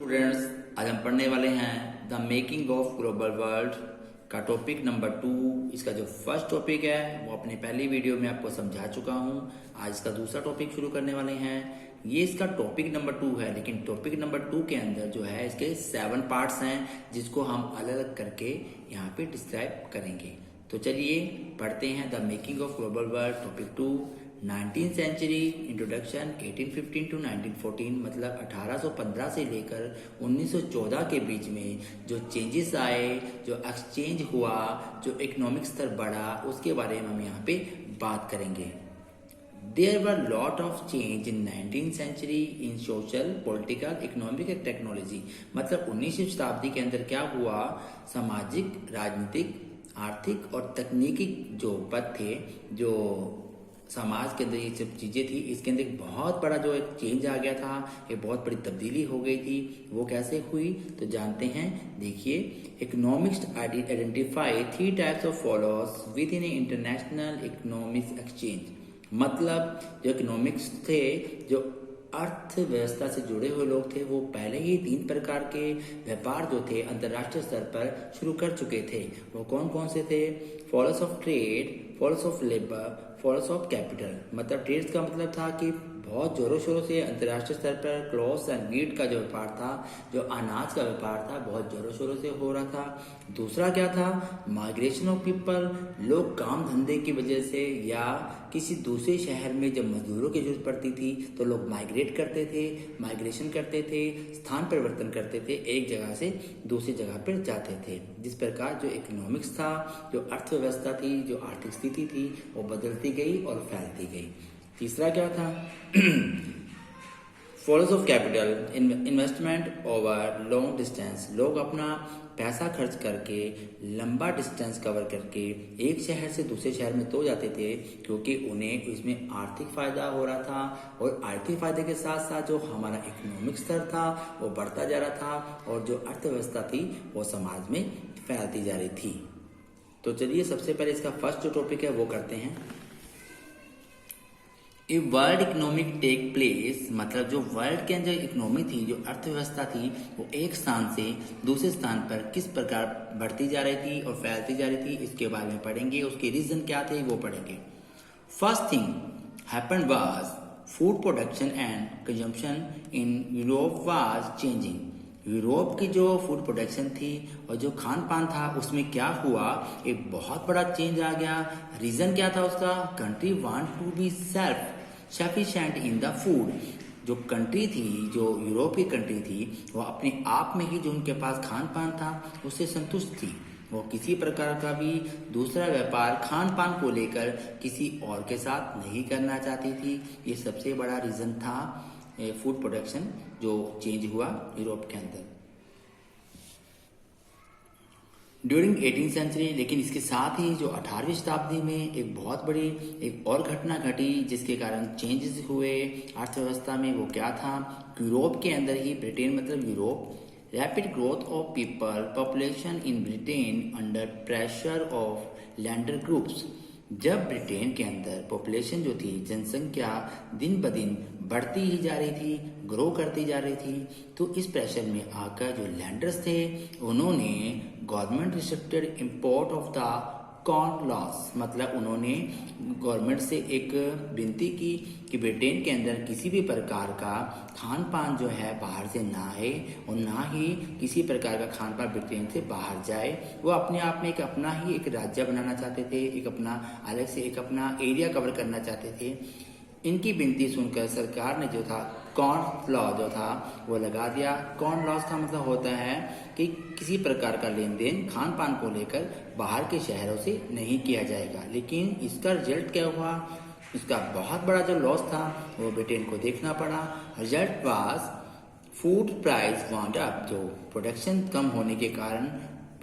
Students, आज हम पढ़ने वाले हैं the making of global world का टॉपिक नंबर 2। इसका जो फर्स्ट टॉपिक है वो अपने पहली वीडियो में आपको समझा चुका हूं। आज इसका दूसरा टॉपिक शुरू करने वाले हैं। ये इसका टॉपिक नंबर 2 है, लेकिन टॉपिक नंबर 2 के अंदर जो है इसके 7 पार्ट्स हैं, जिसको हम अलग अलग करके यहाँ पे डिस्क्राइब करेंगे। तो चलिए पढ़ते हैं the making of global world topic 2। 19th century introduction 1815 to 1914, मतलब 1815 से लेकर 1914 के बीच में जो चेंजेस आए, जो एक्सचेंज हुआ, जो इकोनॉमिक स्तर बढ़ा, उसके बारे में हम यहाँ पे बात करेंगे। There were lot of change in 19th century in social, political, economic and technology। मतलब 19वीं शताब्दी के अंदर क्या हुआ, सामाजिक, राजनीतिक, आर्थिक और तकनीकी जो पद थे, जो समाज के अंदर ये सब चीज़ें थी, इसके अंदर एक बहुत बड़ा जो एक चेंज आ गया था, एक बहुत बड़ी तब्दीली हो गई थी। वो कैसे हुई तो जानते हैं। देखिए, economics identify 3 types of followers with in international economics exchange. मतलब जो इकोनॉमिक्स थे, जो अर्थव्यवस्था से जुड़े हुए लोग थे, वो पहले ही 3 प्रकार के व्यापार जो थे अंतर्राष्ट्रीय स्तर पर शुरू कर चुके थे। वो कौन कौन से थे? Followers of trade, followers of labour, followers of capital. मतलब ट्रेड्स का मतलब था कि बहुत जोरों शोरों से अंतर्राष्ट्रीय स्तर पर क्लॉथ्स एंड मीट का जो व्यापार था, जो अनाज का व्यापार था, बहुत जोरों शोरों से हो रहा था। दूसरा क्या था? Migration of people. लोग काम धंधे की वजह से या किसी दूसरे शहर में जब मजदूरों की जरूरत पड़ती थी तो लोग माइग्रेट करते थे, माइग्रेशन करते थे, स्थान परिवर्तन करते थे, एक जगह से दूसरी जगह पर जाते थे। जिस प्रकार जो इकोनॉमिक्स था, जो अर्थव्यवस्था थी, जो आर्थिक स्थिति थी, वो बदलती गई और फैलती गई। तीसरा क्या था? Followers of capital, investment over long distance. लोग अपना पैसा खर्च करके लंबा डिस्टेंस कवर करके एक शहर से दूसरे शहर में तो जाते थे, क्योंकि उन्हें इसमें आर्थिक फायदा हो रहा था, और आर्थिक फायदे के साथ साथ जो हमारा इकोनॉमिक स्तर था वो बढ़ता जा रहा था, और जो अर्थव्यवस्था थी वो समाज में फैलती जा रही थी। तो चलिए सबसे पहले इसका फर्स्ट जो टॉपिक है वो करते हैं। A world economic take place, मतलब जो वर्ल्ड के अंदर इकोनॉमी थी, जो अर्थव्यवस्था थी, वो एक स्थान से दूसरे स्थान पर किस प्रकार बढ़ती जा रही थी और फैलती जा रही थी, इसके बारे में पढ़ेंगे। उसके रीजन क्या थे वो पढ़ेंगे। First thing happened was food production and consumption in Europe was changing. Europe की जो फूड प्रोडक्शन थी और जो खान पान था, उसमें क्या हुआ, एक बहुत बड़ा चेंज आ गया। रीजन क्या था उसका? Country want to be self sufficient in the food. जो कंट्री थी, जो यूरोप की कंट्री थी, वो अपने आप में ही जो उनके पास खान पान था उससे संतुष्ट थी। वो किसी प्रकार का भी दूसरा व्यापार खान पान को लेकर किसी और के साथ नहीं करना चाहती थी। ये सबसे बड़ा रीजन था फूड प्रोडक्शन जो चेंज हुआ यूरोप के अंदर ड्यूरिंग 18th सेंचुरी। लेकिन इसके साथ ही जो 18वीं शताब्दी में एक बहुत बड़ी एक और घटना घटी, जिसके कारण चेंजेस हुए अर्थव्यवस्था में। वो क्या था? यूरोप के अंदर ही, ब्रिटेन मतलब Europe, rapid growth of people population in Britain under pressure of lander groups. जब ब्रिटेन के अंदर पॉपुलेशन जो थी, जनसंख्या दिन ब दिन बढ़ती ही जा रही थी, ग्रो करती जा रही थी, तो इस प्रेशर में आकर जो लैंडर्स थे, उन्होंने government restricted import of the corn loss. मतलब उन्होंने गवर्नमेंट से एक विनती की कि ब्रिटेन के अंदर किसी भी प्रकार का खान पान जो है बाहर से ना आए, और ना ही किसी प्रकार का खान पान ब्रिटेन से बाहर जाए। वो अपने आप में एक अपना ही एक राज्य बनाना चाहते थे, एक अपना अलग से एक अपना एरिया कवर करना चाहते थे। इनकी विनती सुनकर सरकार ने जो था कॉर्न लॉ जो था वो लगा दिया। कॉर्न लॉस का मतलब होता है कि किसी प्रकार का लेन देन खान पान को लेकर बाहर के शहरों से नहीं किया जाएगा। लेकिन इसका रिजल्ट क्या हुआ? इसका बहुत बड़ा जो लॉस था वो ब्रिटेन को देखना पड़ा। Result was food price want up. जो प्रोडक्शन कम होने के कारण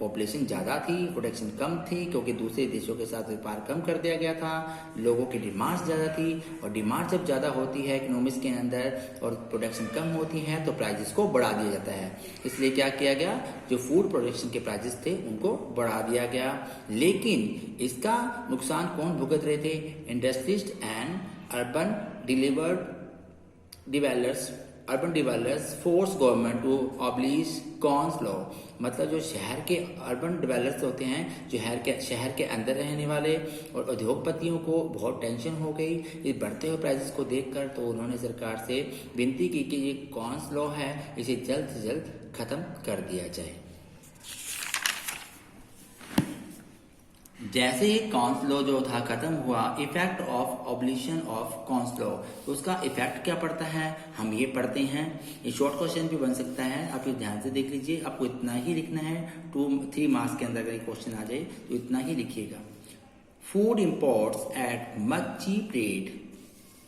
पॉपुलेशन ज़्यादा थी, प्रोडक्शन कम थी, क्योंकि दूसरे देशों के साथ व्यापार कम कर दिया गया था। लोगों की डिमांड्स ज़्यादा थी, और डिमांड जब ज़्यादा होती है इकोनॉमिक्स के अंदर और प्रोडक्शन कम होती है तो प्राइजेस को बढ़ा दिया जाता है। इसलिए क्या किया गया? जो फूड प्रोडक्शन के प्राइजेस थे उनको बढ़ा दिया गया। लेकिन इसका नुकसान कौन भुगत रहे थे? Industrialist and urban delivered developers urban developers force government to abolish कॉन्स लॉ, मतलब जो शहर के अर्बन डिवेलपर्स होते हैं, जो शहर के अंदर रहने वाले और उद्योगपतियों को बहुत टेंशन हो गई इस बढ़ते हुए प्राइसेस को देखकर, तो उन्होंने सरकार से विनती की कि ये कॉन्स लॉ है इसे जल्द से जल्द खत्म कर दिया जाए। जैसे ही कॉन्स लॉ जो था खत्म हुआ, effect of oblation of cons law, तो उसका इफेक्ट क्या पड़ता है हम ये पढ़ते हैं। ये शॉर्ट क्वेश्चन भी बन सकता है, आप ये ध्यान से देख लीजिए। आपको इतना ही लिखना है, 2-3 मार्क्स के अंदर अगर क्वेश्चन आ जाए तो इतना ही लिखिएगा। Food imports at much cheap rate,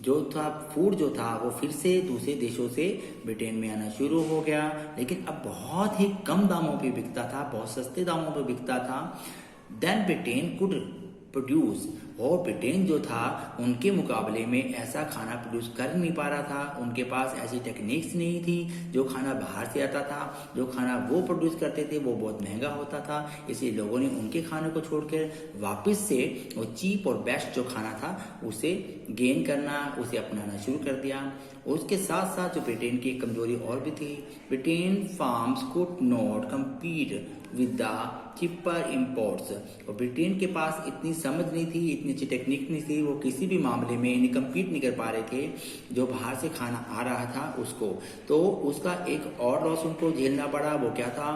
जो था फूड जो था वो फिर से दूसरे देशों से ब्रिटेन में आना शुरू हो गया, लेकिन अब बहुत ही कम दामों पे बिकता था, बहुत सस्ते दामों पे बिकता था। देन ब्रिटेन कुड प्रोड्यूस, और ब्रिटेन जो था उनके मुकाबले में ऐसा खाना प्रोड्यूस कर नहीं पा रहा था, उनके पास ऐसी टेक्निक्स नहीं थी। जो खाना बाहर से आता था, जो खाना वो प्रोड्यूस करते थे वो बहुत महंगा होता था, इसलिए लोगों ने उनके खाने को छोड़कर वापस से वो चीप और बेस्ट जो खाना था उसे गेन करना, उसे अपनाना शुरू कर दिया। उसके साथ साथ जो ब्रिटेन की कमजोरी और भी थी, Britain farms could not compete with the cheaper imports, और ब्रिटेन के पास इतनी समझ नहीं थी, इतनी अच्छी टेक्निक नहीं थी, वो किसी भी मामले में इन्हें कम्पीट नहीं कर पा रहे थे जो बाहर से खाना आ रहा था उसको। तो उसका एक और लॉस उनको झेलना पड़ा, वो क्या था,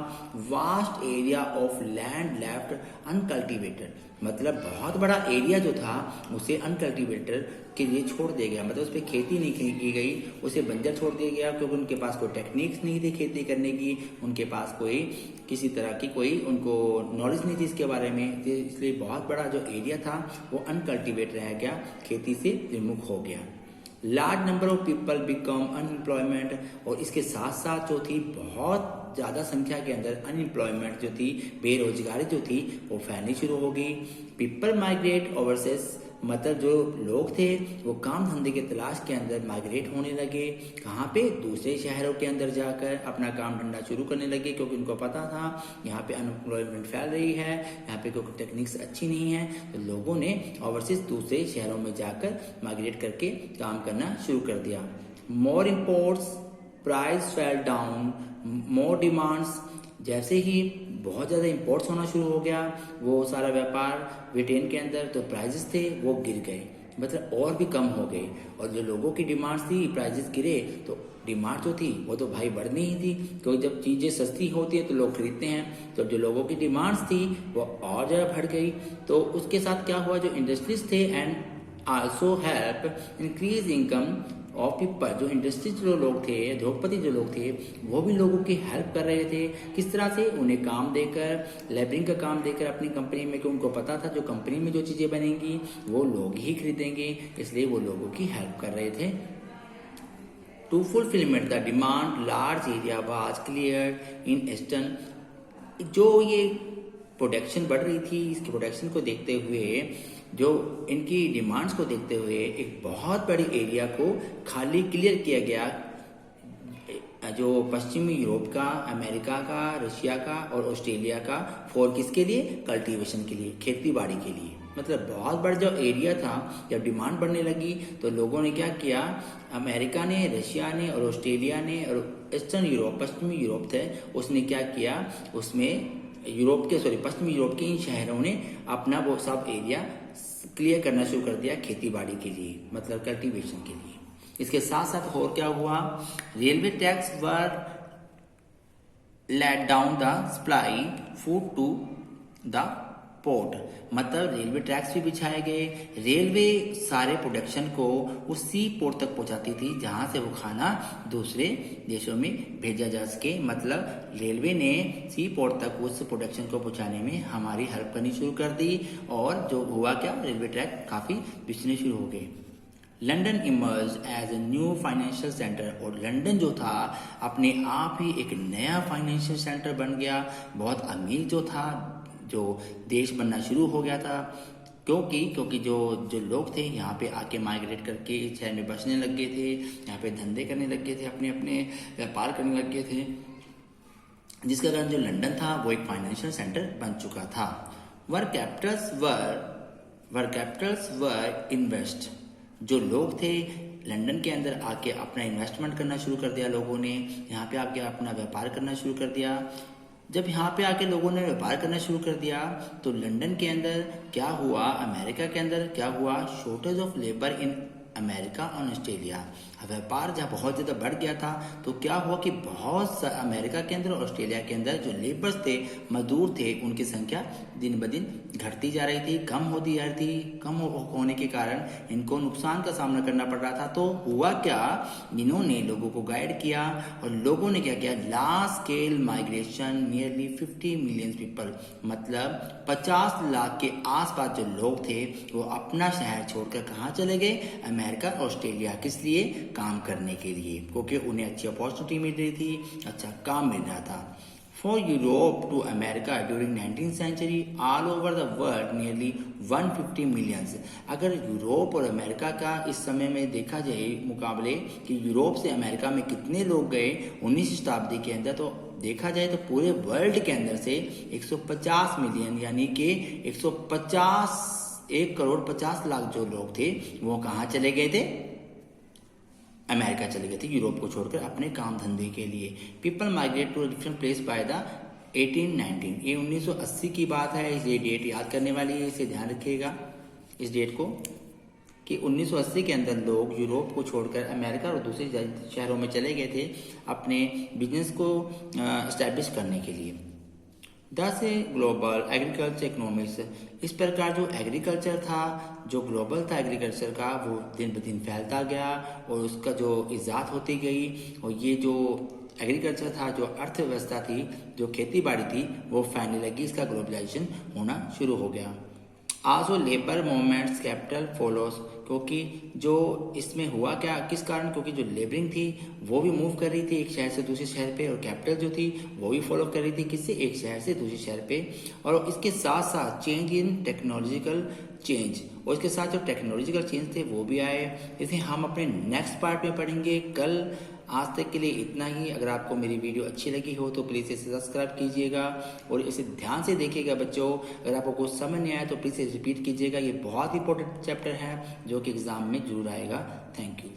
vast area of land left uncultivated, मतलब बहुत बड़ा एरिया जो था उसे अनकल्टिवेटेड के लिए छोड़ दिया गया, मतलब उस पर खेती नहीं की गई, उसे बंजर छोड़ दिया गया, क्योंकि उनके पास कोई टेक्निक्स नहीं थी खेती करने की, उनके पास कोई किसी तरह की कोई उनको नॉलेज नहीं थी इसके बारे में, इसलिए बहुत बड़ा जो एरिया था वो अनकल्टिवेट रह गया, खेती से विमुख हो गया। Large number of people become unemployment, और इसके साथ साथ जो थी बहुत ज़्यादा संख्या के अंदर अनएम्प्लॉयमेंट जो थी, बेरोजगारी जो थी वो फैलनी शुरू हो गई। पीपल माइग्रेट ओवरसीज, मतलब जो लोग थे वो काम धंधे के तलाश के अंदर माइग्रेट होने लगे, कहाँ पे, दूसरे शहरों के अंदर जाकर अपना काम धंधा शुरू करने लगे, क्योंकि उनको पता था यहाँ पे अनएम्प्लॉयमेंट फैल रही है, यहाँ पे कोई टेक्निक्स अच्छी नहीं है, तो लोगों ने ओवरसीज दूसरे शहरों में जाकर माइग्रेट करके काम करना शुरू कर दिया। मोर इम्पोर्ट्स, प्राइस फेल डाउन, मोर डिमांड्स, जैसे ही बहुत ज़्यादा इम्पोर्ट्स होना शुरू हो गया वो सारा व्यापार ब्रिटेन के अंदर, तो प्राइजेस थे वो गिर गए, मतलब और भी कम हो गए, और जो लोगों की डिमांड्स थी प्राइजेस गिरे, तो डिमांड जो थी वो तो भाई बढ़नी ही थी, क्योंकि जब चीज़ें सस्ती होती है तो लोग खरीदते हैं, तो जो लोगों की डिमांड्स थी वो और ज़्यादा बढ़ गई। तो उसके साथ क्या हुआ, जो इंडस्ट्रीज थे and also help increase income of people, जो इंडस्ट्री जो लोग थे, उद्योगपति जो लोग थे, वो भी लोगों की हेल्प कर रहे थे। किस तरह से, उन्हें काम देकर, लेबरिंग का काम देकर अपनी कंपनी में, कि उनको पता था जो कंपनी में जो चीज़ें बनेंगी वो लोग ही खरीदेंगे, इसलिए वो लोगों की हेल्प कर रहे थे। To fulfilment the demand large area was cleared in eastern, जो ये प्रोडक्शन बढ़ रही थी, इसकी प्रोडक्शन को देखते हुए, जो इनकी डिमांड्स को देखते हुए एक बहुत बड़ी एरिया को खाली क्लियर किया गया, जो पश्चिमी यूरोप का, अमेरिका का, रशिया का और ऑस्ट्रेलिया का, फॉर किसके लिए, कल्टीवेशन के लिए, खेती बाड़ी के लिए। मतलब बहुत बड़ा जो एरिया था, जब डिमांड बढ़ने लगी तो लोगों ने क्या किया, अमेरिका ने, रशिया ने और ऑस्ट्रेलिया ने और ईस्टर्न यूरोप, पश्चिमी यूरोप थे, उसने क्या किया, उसमें पश्चिमी यूरोप के इन शहरों ने अपना वो सब एरिया क्लियर करना शुरू कर दिया खेती बाड़ी के लिए, मतलब कल्टीवेशन के लिए। इसके साथ साथ और क्या हुआ, railway tracks were laid down the supply food to the port, मतलब रेलवे ट्रैक्स भी बिछाए गए, रेलवे सारे प्रोडक्शन को उस सी पोर्ट तक पहुंचाती थी जहां से वो खाना दूसरे देशों में भेजा जा सके, मतलब रेलवे ने सी पोर्ट तक उस प्रोडक्शन को पहुंचाने में हमारी हेल्प करनी शुरू कर दी, और जो हुआ क्या, रेलवे ट्रैक काफी बिछने शुरू हो गए। London emerge as a new financial centre, और लंदन जो था अपने आप ही एक नया फाइनेंशियल सेंटर बन गया, बहुत अमीर जो था, जो देश बनना शुरू हो गया था, क्योंकि जो लोग थे यहाँ पे आके माइग्रेट करके इस शहर में बसने लग गए थे, यहाँ पे धंधे करने लग गए थे, अपने अपने व्यापार करने लग गए थे, जिसका कारण जो लंदन था वो एक फाइनेंशियल सेंटर बन चुका था। वर्क कैपिटल्स वर इन्वेस्ट, जो लोग थे लंदन के अंदर आके अपना इन्वेस्टमेंट करना शुरू कर दिया लोगों ने, यहाँ पे आके अपना व्यापार करना शुरू कर दिया। जब यहाँ पे आके लोगों ने व्यापार करना शुरू कर दिया तो लंदन के अंदर क्या हुआ, अमेरिका के अंदर क्या हुआ, shortage of labour in America और ऑस्ट्रेलिया। व्यापार जब बहुत ज़्यादा बढ़ गया था तो क्या हुआ कि बहुत अमेरिका के अंदर और ऑस्ट्रेलिया के अंदर जो लेबर्स थे, मजदूर थे, उनकी संख्या दिन ब दिन घटती जा रही थी, कम होती जा रही थी। कम होने के कारण इनको नुकसान का सामना करना पड़ रहा था। तो हुआ क्या, इन्होंने लोगों को गाइड किया और लोगों ने क्या किया, large scale migration, nearly 50 million people, मतलब 50 लाख के आसपास जो लोग थे वो अपना शहर छोड़कर कहाँ चले गए, अमेरिका ऑस्ट्रेलिया। किस लिए, काम करने के लिए, क्योंकि उन्हें अच्छी अपॉर्चुनिटी मिल रही थी, अच्छा काम मिल रहा था। For Europe to America during 19th century, all over the world nearly 150 millions। अगर यूरोप और अमेरिका का इस समय में देखा जाए मुकाबले कि यूरोप से अमेरिका में कितने लोग गए 19वीं शताब्दी के अंदर, तो देखा जाए तो पूरे वर्ल्ड के अंदर से 150 मिलियन यानी कि 1 करोड़ 50 लाख जो लोग थे वो कहाँ चले गए थे, अमेरिका चले गए थे, यूरोप को छोड़कर अपने काम धंधे के लिए। People migrate to different place by the 1819। ये 1980 की बात है, ये डेट याद करने वाली है, इसे ध्यान रखिएगा इस डेट को, कि 1980 के अंदर लोग यूरोप को छोड़कर अमेरिका और दूसरे शहरों में चले गए थे अपने बिजनेस को एस्टैब्लिश करने के लिए। दस ग्लोबल एग्रीकल्चर इकोनॉमिक्स, इस प्रकार जो एग्रीकल्चर था, जो ग्लोबल था एग्रीकल्चर का, वो दिन ब दिन फैलता गया और उसका जो इजाद होती गई, और ये जो एग्रीकल्चर था, जो अर्थव्यवस्था थी, जो खेती बाड़ी थी, वो फैलने लगी, इसका ग्लोबलाइजेशन होना शुरू हो गया। Also labour movements capital follows, क्योंकि जो इसमें हुआ क्या, किस कारण, क्योंकि जो लेबरिंग थी वो भी मूव कर रही थी एक शहर से दूसरे शहर पे, और कैपिटल जो थी वो भी फॉलो कर रही थी किससे, एक शहर से दूसरे शहर पे। और इसके साथ साथ चेंज इन टेक्नोलॉजिकल चेंज, और इसके साथ जो टेक्नोलॉजिकल चेंज थे वो भी आए। इसे हम अपने नेक्स्ट पार्ट में पढ़ेंगे कल। आज तक के लिए इतना ही। अगर आपको मेरी वीडियो अच्छी लगी हो तो प्लीज़ इसे सब्सक्राइब कीजिएगा और इसे ध्यान से देखिएगा बच्चों। अगर आपको कुछ समझ नहीं आया तो प्लीज़ इसे रिपीट कीजिएगा। ये बहुत इंपॉर्टेंट चैप्टर है जो कि एग्जाम में जरूर आएगा। Thank you.